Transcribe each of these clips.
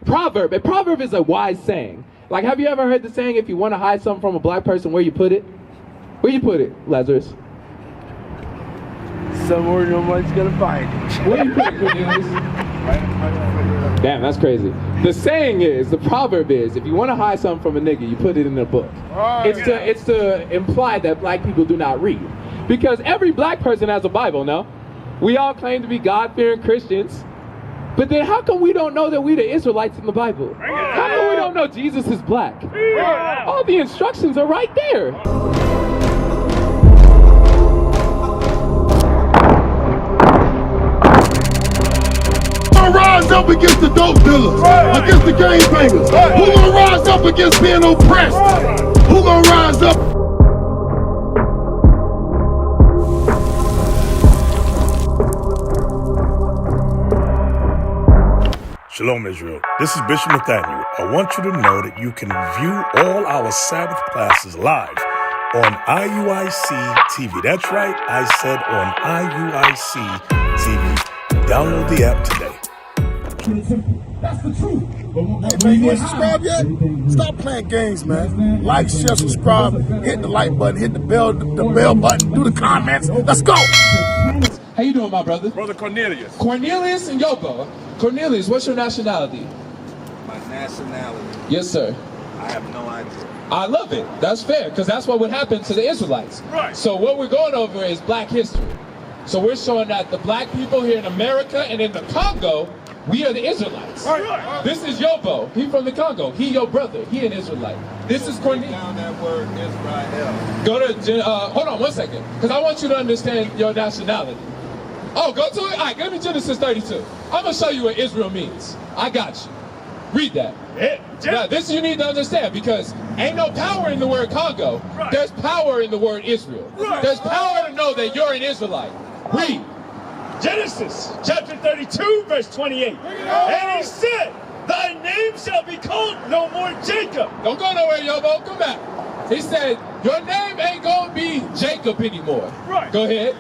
proverb. A proverb is a wise saying. Like, have you ever heard the saying, if you want to hide something from a black person, where you put it? Where you put it, Lazarus? Somewhere nobody's gonna find it. Where you put it, Cornelius? Damn, that's crazy. The saying is, the proverb is, if you want to hide something from a nigga, you put it in a book. It's to imply that black people do not read. Because every black person has a Bible, no? We all claim to be God-fearing Christians. But then how come we don't know that we the Israelites in the Bible? How come we don't know Jesus is black? All the instructions are right there. Rise up against the dope dealers, against the gang bangers. Who gonna rise up against being oppressed? Who gonna rise up? Shalom, Israel. This is Bishop Nathaniel. I want you to know that you can view all our Sabbath classes live on IUIC TV. That's right, I said on IUIC TV. Download the app today. That's the truth. Hey man, you ain't subscribed yet? Stop playing games, man. Like, share, subscribe, hit the like button, hit the bell button, do the comments. Let's go. How you doing, my brother? Brother Cornelius. Cornelius and Yobo. Cornelius, what's your nationality? My nationality? Yes, sir. I have no idea. I love it. That's fair, because that's what would happen to the Israelites. Right. So what we're going over is black history. So we're showing that the black people here in America and in the Congo, we are the Israelites. Right. This is Yobo. He from the Congo. He your brother. He an Israelite. This is Cornelius. Down that word Israel. Go to, hold on one second, because I want you to understand your nationality. Oh, go to it? All right, give me Genesis 32. I'm going to show you what Israel means. I got you. Read that. Now, this you need to understand, because ain't no power in the word Congo. Right. There's power in the word Israel. Right. There's power to know that you're an Israelite. Read. Genesis chapter 32, verse 28. And he said, thy name shall be called no more Jacob. Don't go nowhere, Yobo. Come back. He said, your name ain't going to be Jacob anymore. Right. Go ahead.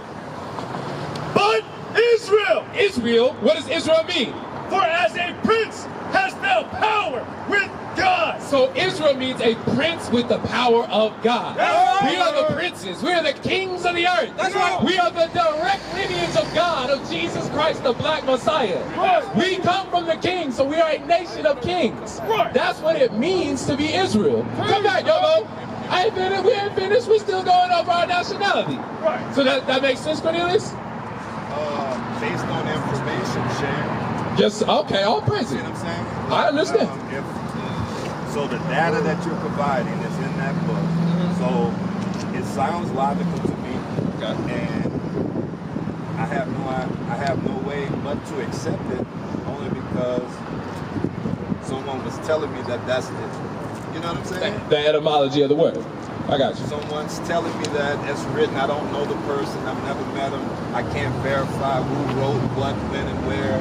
But Israel. Israel, what does Israel mean? For as a prince hast thou power with God. So Israel means a prince with the power of God. That's right. We are the princes. We are the kings of the earth. That's right. We are the direct lineage of God, of Jesus Christ, the black Messiah. Right. We come from the kings, so we are a nation of kings. Right. That's what it means to be Israel. Come back, Yobo. I ain't finished. We ain't finished. We still going over our nationality. Right. So that makes sense, Cornelius? Based on information shared. Yes. Okay. All praise You it. know what I'm saying? I understand. So the data that you're providing is in that book. So it sounds logical to me, and I have no way but to accept it, only because someone was telling me that that's it. You know what I'm saying? The etymology of the word. I got you. Someone's telling me that it's written. I don't know the person. I've never met him. I can't verify who wrote what, when, and where,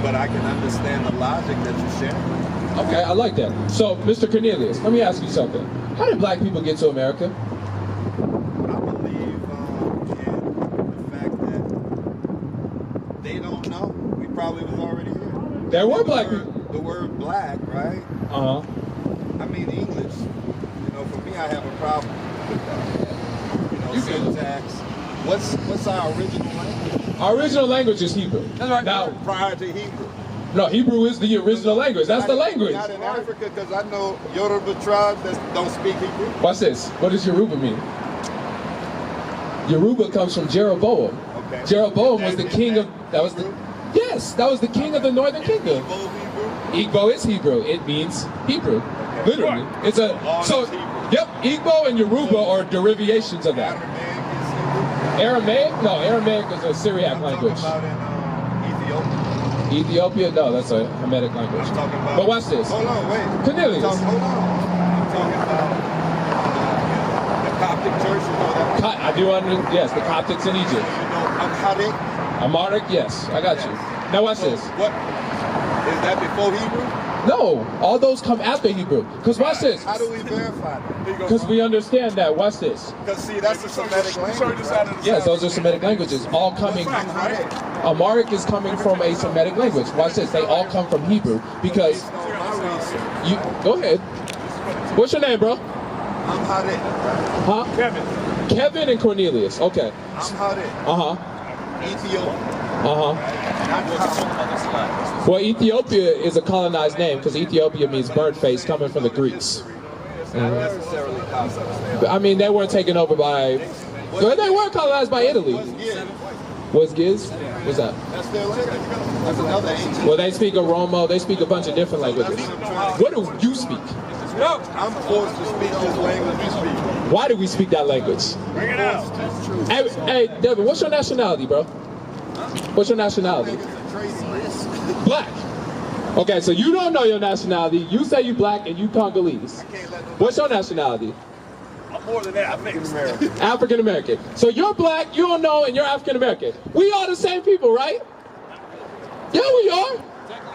but I can understand the logic that you're sharing. Okay, I like that. So, Mr. Cornelius, let me ask you something. How did black people get to America? I believe in the fact that they don't know. We probably was already here. There were black people. The word black, right? Uh-huh. I mean English. You know, for me, I have a problem with that. You know, syntax. What's our original language? Our original language is Hebrew. That's right. Now, Prior to Hebrew. no, Hebrew is the original language. That's the language. Not in Africa, because I know Yoruba tribes that don't speak Hebrew. Watch this. What does Yoruba mean? Yoruba comes from Jeroboam. Okay. Jeroboam was the king of, that was the, yes, that was the king of the northern kingdom. Igbo is Hebrew. It means Hebrew. Literally. It's a, so, yep, Igbo and Yoruba are derivations of that. Aramaic? No, Aramaic is a Syriac language. Ethiopia? No, that's a Hamitic language. But watch this. Hold on, wait. Cornelius. Hold on. I'm talking about the Coptic church. You know that? I do understand. Yes, the Coptics in Egypt. You know Amharic? Amharic? Yes, I got you. Now watch this. What? Is that before Hebrew? No, all those come after Hebrew. Because watch this. How do we verify that? Because we understand that. Watch this. Because see, that's the Semitic language. Yes, those are Semitic languages. All coming. Amharic is coming from a Semitic language. Watch this. They all come from Hebrew because you. Go ahead. What's your name, bro? I'm Harit. Huh? Kevin and Cornelius. Okay. I'm Harit. Ethiopia. Well, Ethiopia is a colonized name because Ethiopia means bird face, coming from the Greeks. I mean, they weren't taken over by. Well, they were colonized by Italy. What's Giz? What's that? That's their language. That's another ancient. Well, they speak Oromo. They speak a bunch of different languages. What do you speak? I'm forced to speak this language we speak. Why do we speak that language? Bring it out. Hey, Devin, what's your nationality, bro? What's your nationality? Black. Okay, so you don't know your nationality. You say you black and you Congolese. What's your nationality? I'm more than that. I'm African American. African American. So you're black, you don't know, and you're African American. We are the same people, right? Yeah, we are.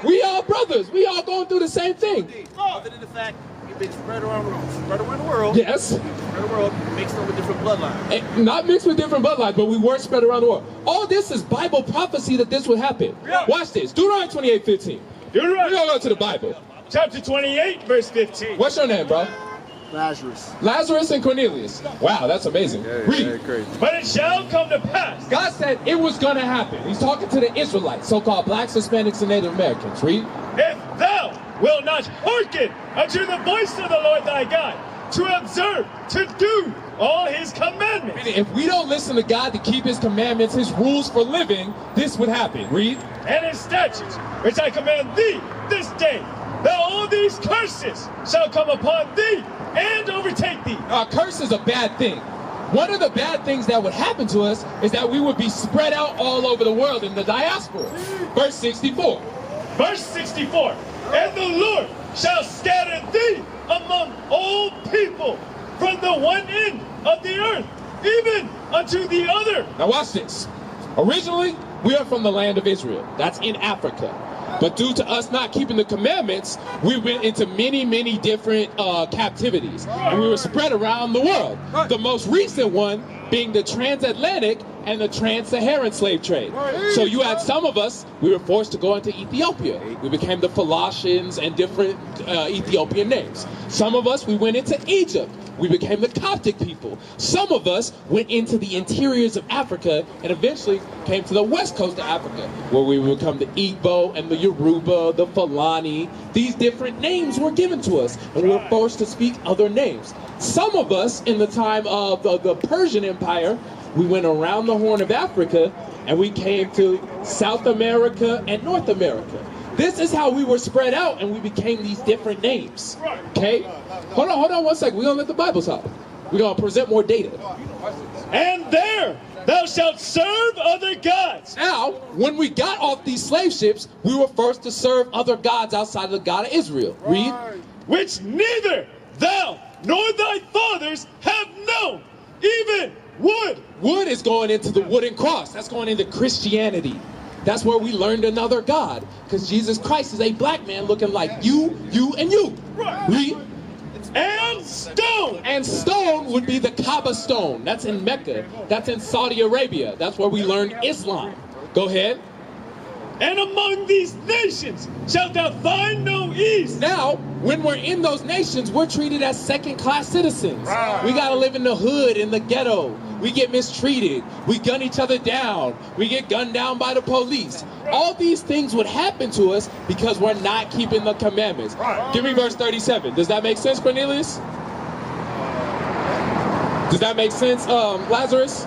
We are brothers. We all going through the same thing. Other than the fact you've been spread around the world. Yes. Spread the world, mixed up with different bloodlines. Not mixed with different bloodlines, but we were spread around the world. All this is Bible prophecy that this would happen. Yeah. Watch this. Deuteronomy 28:15. We're going to go to the Bible. Chapter 28, verse 15. What's your name, bro? Lazarus. Lazarus and Cornelius. Wow, that's amazing. Read. But it shall come to pass. God said it was going to happen. He's talking to the Israelites, so-called blacks, Hispanics, and Native Americans. Read. If thou wilt not hearken unto the voice of the Lord thy God, to observe, to do all his commandments. If we don't listen to God to keep his commandments, his rules for living, this would happen. Read. And his statutes, which I command thee this day, that all these curses shall come upon thee and overtake thee. A curse is a bad thing. One of the bad things that would happen to us is that we would be spread out all over the world in the diaspora. Verse 64. Verse 64. And the Lord shall scatter thee among all people from the one end of the earth, even unto the other. Now watch this. Originally, we are from the land of Israel. That's in Africa. But due to us not keeping the commandments, we went into many, many different captivities. And we were spread around the world. The most recent one being the transatlantic and the trans-Saharan slave trade. So you had some of us, we were forced to go into Ethiopia. We became the Philatians and different Ethiopian names. Some of us, we went into Egypt. We became the Coptic people. Some of us went into the interiors of Africa and eventually came to the west coast of Africa, where we would become the Igbo and the Yoruba, the Fulani. These different names were given to us, and we were forced to speak other names. Some of us, in the time of the Persian Empire, we went around the Horn of Africa, and we came to South America and North America. This is how we were spread out, and we became these different names. Okay? Hold on 1 second. We're going to let the Bible talk. We're going to present more data. And there thou shalt serve other gods. Now, when we got off these slave ships, we were forced to serve other gods outside of the God of Israel. Read. Which neither thou nor thy fathers have known, even wood. Wood is going into the wooden cross. That's going into Christianity. That's where we learned another God. Because Jesus Christ is a black man looking like you, and you. Read. And stone. And stone would be the Kaaba stone. That's in Mecca. That's in Saudi Arabia. That's where we learned Islam. Go ahead. And among these nations shalt thou find no ease. Now, when we're in those nations, we're treated as second-class citizens. We gotta live in the hood, in the ghetto. We get mistreated. We gun each other down. We get gunned down by the police. All these things would happen to us because we're not keeping the commandments. Give me verse 37. Does that make sense, Cornelius? Does that make sense, Lazarus?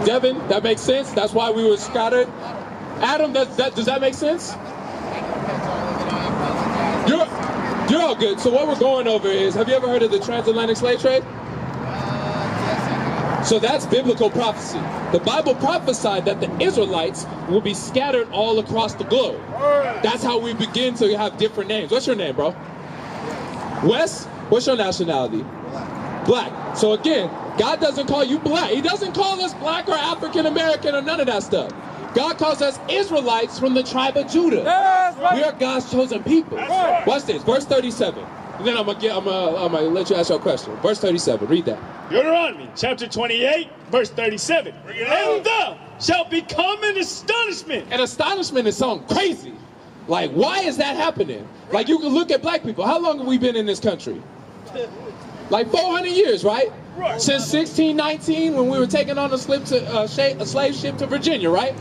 Devin, that makes sense? That's why we were scattered? Adam, does that make sense? You're all good. So what we're going over is, have you ever heard of the transatlantic slave trade? So that's biblical prophecy. The Bible prophesied that the Israelites will be scattered all across the globe. That's how we begin to have different names. What's your name, bro? Wes? What's your nationality? Black. So again, God doesn't call you black. He doesn't call us black or African American or none of that stuff. God calls us Israelites from the tribe of Judah. That's right. We are God's chosen people. right. Watch this, verse 37. And then I'm gonna let you ask your question. Verse 37, read that. Deuteronomy chapter 28, verse 37. And thou shalt become an astonishment. And astonishment is something crazy. Like, why is that happening? Like, you can look at black people. How long have we been in this country? Like 400 years, right? Right. Since 1619, when we were taking on a slave ship to Virginia, right?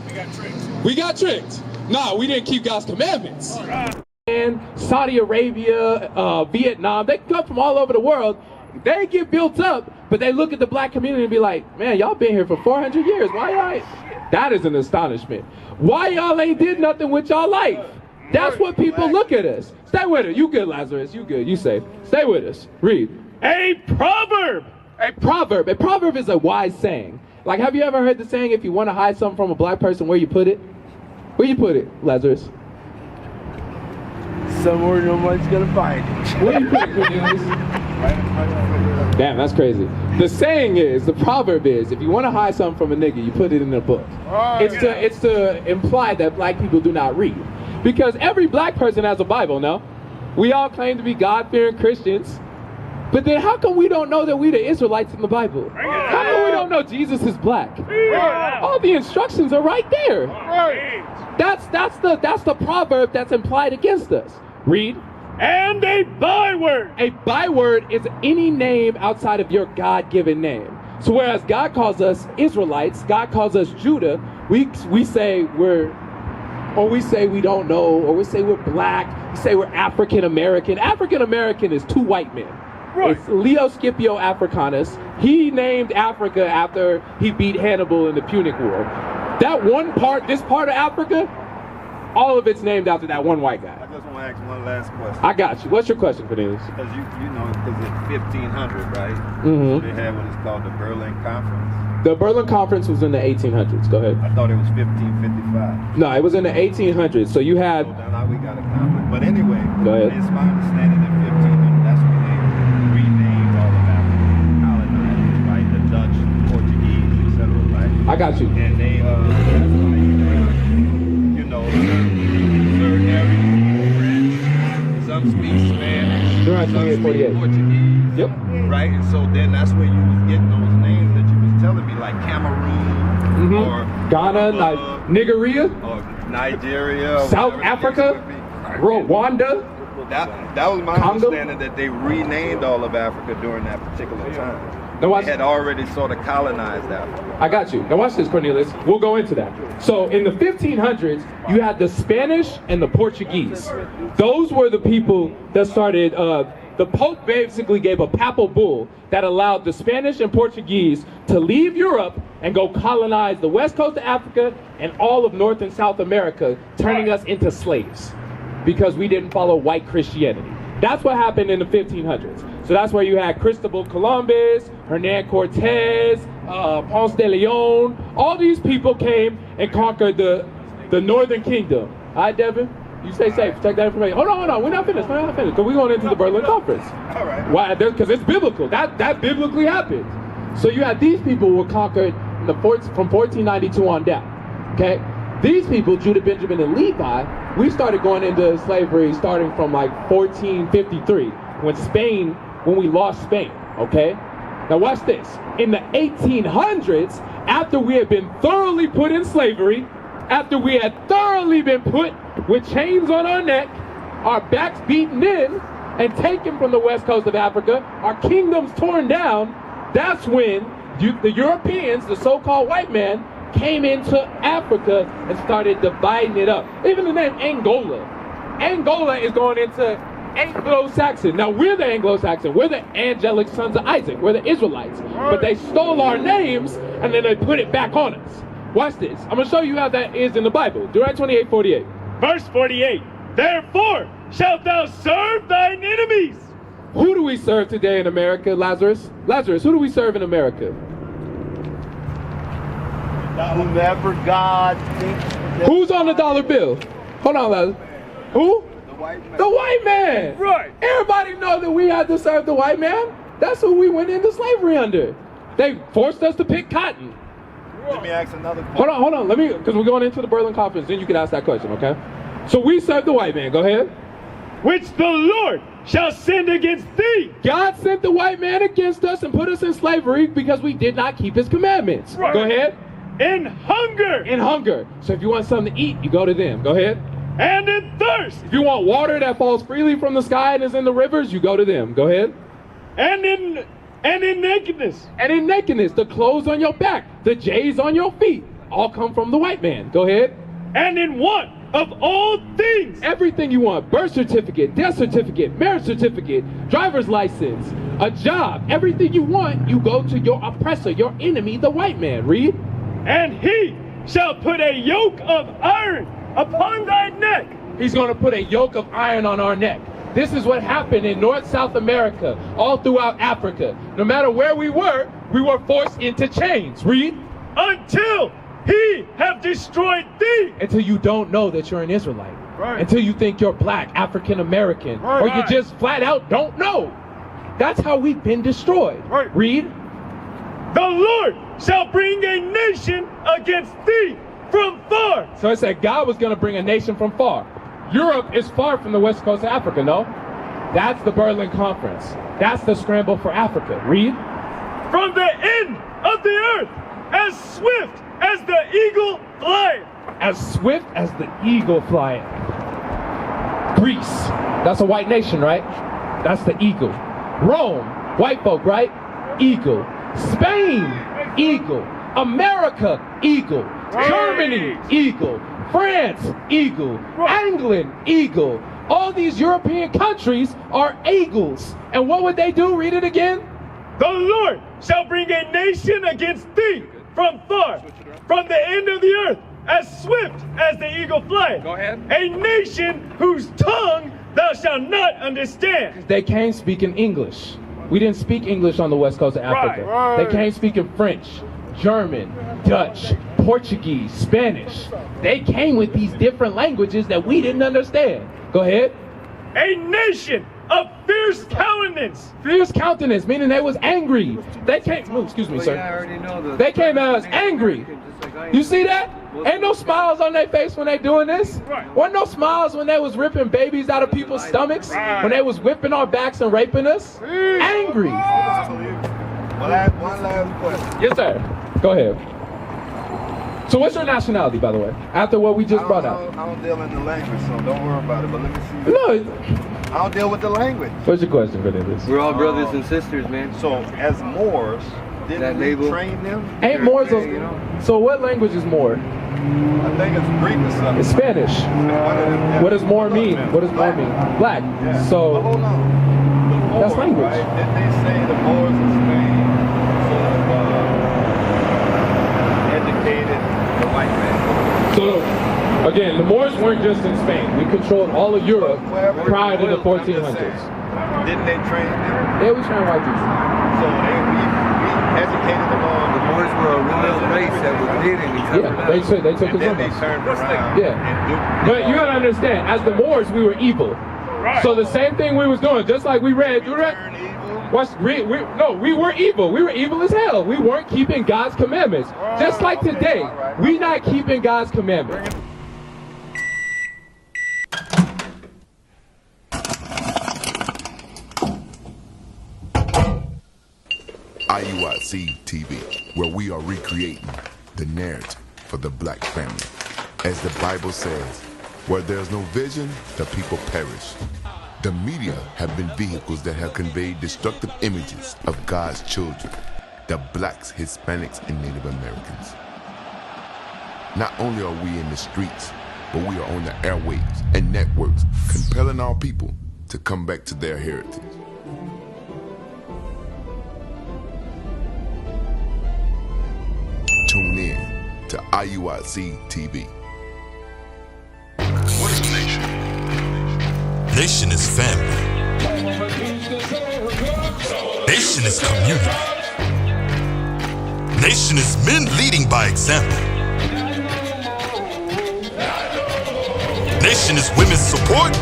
We got tricked. Nah, we didn't keep God's commandments. And Saudi Arabia, Vietnam, they come from all over the world. They get built up, but they look at the black community and be like, man, y'all been here for 400 years. Why y'all ain't? That is an astonishment. Why y'all ain't did nothing with y'all life? That's what people look at us. Stay with it. You good, Lazarus. You good. You safe. Stay with us. Read. A proverb. A proverb. A proverb is a wise saying. Like, have you ever heard the saying, if you want to hide something from a black person, where you put it? Where you put it, Lazarus? Somewhere nobody's gonna find it. Where you put it, Cornelius? Damn, that's crazy. The saying is, the proverb is, if you want to hide something from a nigga, you put it in a book. It's to imply that black people do not read. Because every black person has a Bible, no? We all claim to be God-fearing Christians. But then how come we don't know that we the Israelites in the Bible? How come we don't know Jesus is black? All the instructions are right there. That's the proverb that's implied against us. Read. And a byword. A byword is any name outside of your God-given name. So whereas God calls us Israelites, God calls us Judah, we say we say we don't know, or we say we're black, we say we're African American. African American is two white men. Right. It's Leo Scipio Africanus. He named Africa after he beat Hannibal in the Punic War. That one part, this part of Africa, all of it's named after that one white guy. I just want to ask one last question. I got you. What's your question, Cornelius? Because you know, because it's 1500, right? Mhm. They had what is called the Berlin Conference. The Berlin Conference was in the 1800s. Go ahead. I thought it was 1555. No, it was in the 1800s. So you had... So now we got a conflict. But anyway, Go ahead. it's my understanding that 1500, that's when they renamed all of African colonizers, right? The Dutch, Portuguese, etc., right? I got you. And they, you know, certain areas French, some speak Spanish, They're on some 28, speak 48. Portuguese. Yep. Right? And so then that's where you was getting those names that you was telling me, like Cameroon or Ghana, Nigeria, or Nigeria, or South whatever the case Africa, would be. Rwanda. That was my Congo? understanding, that they renamed all of Africa during that particular time. Now watch, They had already sort of colonized Africa. I got you. Now watch this, Cornelius. We'll go into that. So in the 1500s, you had the Spanish and the Portuguese. Those were the people that started, the Pope basically gave a papal bull that allowed the Spanish and Portuguese to leave Europe and go colonize the west coast of Africa and all of North and South America, turning us into slaves because we didn't follow white Christianity. That's what happened in the 1500s. So that's where you had Cristobal Columbus, Hernan Cortez, Ponce de Leon. All these people came and conquered the Northern Kingdom. All right, Devin? You stay safe. Check that information. Hold on. We're not finished. Because we're going into the Berlin Conference. All right. Why? Because it's biblical. That biblically happened. So you had these people who were conquered from 1492 on down. Okay? These people, Judah, Benjamin, and Levi, we started going into slavery starting from like 1453 when we lost Spain. Okay? Now watch this. In the 1800s, after we had been thoroughly put in slavery, after we had thoroughly been put with chains on our neck, our backs beaten in, and taken from the west coast of Africa, our kingdoms torn down, that's when the Europeans, the so-called white man, came into Africa and started dividing it up. Even the name Angola. Angola is going into Anglo-Saxon. Now we're the Anglo-Saxon. We're the angelic sons of Isaac. We're the Israelites. But they stole our names and then they put it back on us. Watch this. I'm going to show you how that is in the Bible. Deuteronomy 28:48. Verse 48. Therefore shalt thou serve thine enemies. Who do we serve today in America, Lazarus? Lazarus, who do we serve in America? Whomever God thinks. Who's on the dollar bill? Hold on, Lazarus. Who? The white man. The white man. Right. Everybody know that we had to serve the white man. That's who we went into slavery under. They forced us to pick cotton. Let me ask another question. Hold on. Because we're going into the Berlin Conference, then you can ask that question, okay? So we serve the white man. Go ahead. which the Lord shall send against thee. God sent the white man against us and put us in slavery because we did not keep his commandments. Right. Go ahead. In hunger. In hunger. So if you want something to eat, you go to them. Go ahead. And in thirst. If you want water that falls freely from the sky and is in the rivers, you go to them. Go ahead. And in nakedness. And in nakedness, the clothes on your back, the J's on your feet, all come from the white man. Go ahead. And in want of all things. Everything you want, birth certificate, death certificate, marriage certificate, driver's license, a job, everything you want, you go to your oppressor, your enemy, the white man. Read. And he shall put a yoke of iron upon thy neck. He's going to put a yoke of iron on our neck. This is what happened in North South America, all throughout Africa. No matter where we were forced into chains. Read. Until he have destroyed thee. Until you don't know that you're an Israelite. Right. Until you think you're black, African American, or you just flat out don't know. That's how we've been destroyed. Right. Read. The Lord shall bring a nation against thee from far. So it said God was going to bring a nation from far. Europe is far from the west coast of Africa, no? That's the Berlin Conference. That's the scramble for Africa. Read. From the end of the earth, as swift as the eagle flieth. As swift as the eagle flying. Greece, that's a white nation, right? That's the eagle. Rome, white folk, right? Eagle. Spain, eagle. America, eagle. Germany, eagle. France, eagle. England, eagle. All these European countries are eagles. And what would they do? Read it again. The Lord shall bring a nation against thee from far, from the end of the earth, as swift as the eagle flieth. Go ahead. A nation whose tongue thou shalt not understand. They came speaking English. We didn't speak English on the west coast of Africa. They came speaking French, German, Dutch, Portuguese, Spanish. They came with these different languages that we didn't understand. Go ahead. A nation of fierce countenance. Fierce countenance, meaning they was angry. They came, oh, excuse me, sir. Yeah, I already know They came at us angry. You see that? Ain't no smiles on their face when they doing this. Wasn't no smiles when they was ripping babies out of people's stomachs. When they was whipping our backs and raping us. Angry. One last question. Yes, sir. Go ahead. So what's your nationality, by the way? After what we just brought out. I don't deal in the language, so don't worry about it. But let me see. No. I don't deal with the language. What's your question, Benedict? We're all brothers and sisters, man. So as Moors, That didn't we label. train them? Ain't Moors Yeah, you know. So what language is Moor? I think it's Greek or something. It's Spanish. One of them- What does Moor mean? What does Moor mean? Black. Yeah. But So hold on. The Moors, That's language. Right? Didn't they say the Moors in Spain sort of educated the white man? So, again, the Moors weren't just in Spain. We controlled all of Europe prior to the I'm just 1400s. saying, didn't they train them? Yeah, we trained white people. So we educated them all. The Moors were a royal race that was leading each other. Yeah, they took And then they us. turned around. Yeah. And duped But you gotta understand, as the Moors, we were evil. So the same thing we was doing, just like we read. You read? Turn evil. We were evil. We were evil as hell. We weren't keeping God's commandments. Just like today, we not keeping God's commandments. IUIC TV, where we are recreating the narrative for the black family. As the Bible says, where there's no vision, the people perish. The media have been vehicles that have conveyed destructive images of God's children, the blacks, Hispanics, and Native Americans. Not only are we in the streets, but we are on the airwaves and networks, compelling our people to come back to their heritage. Tune in to IUIC TV. What is a nation? Nation is family. Nation is community. Nation is men leading by example. Nation is women's support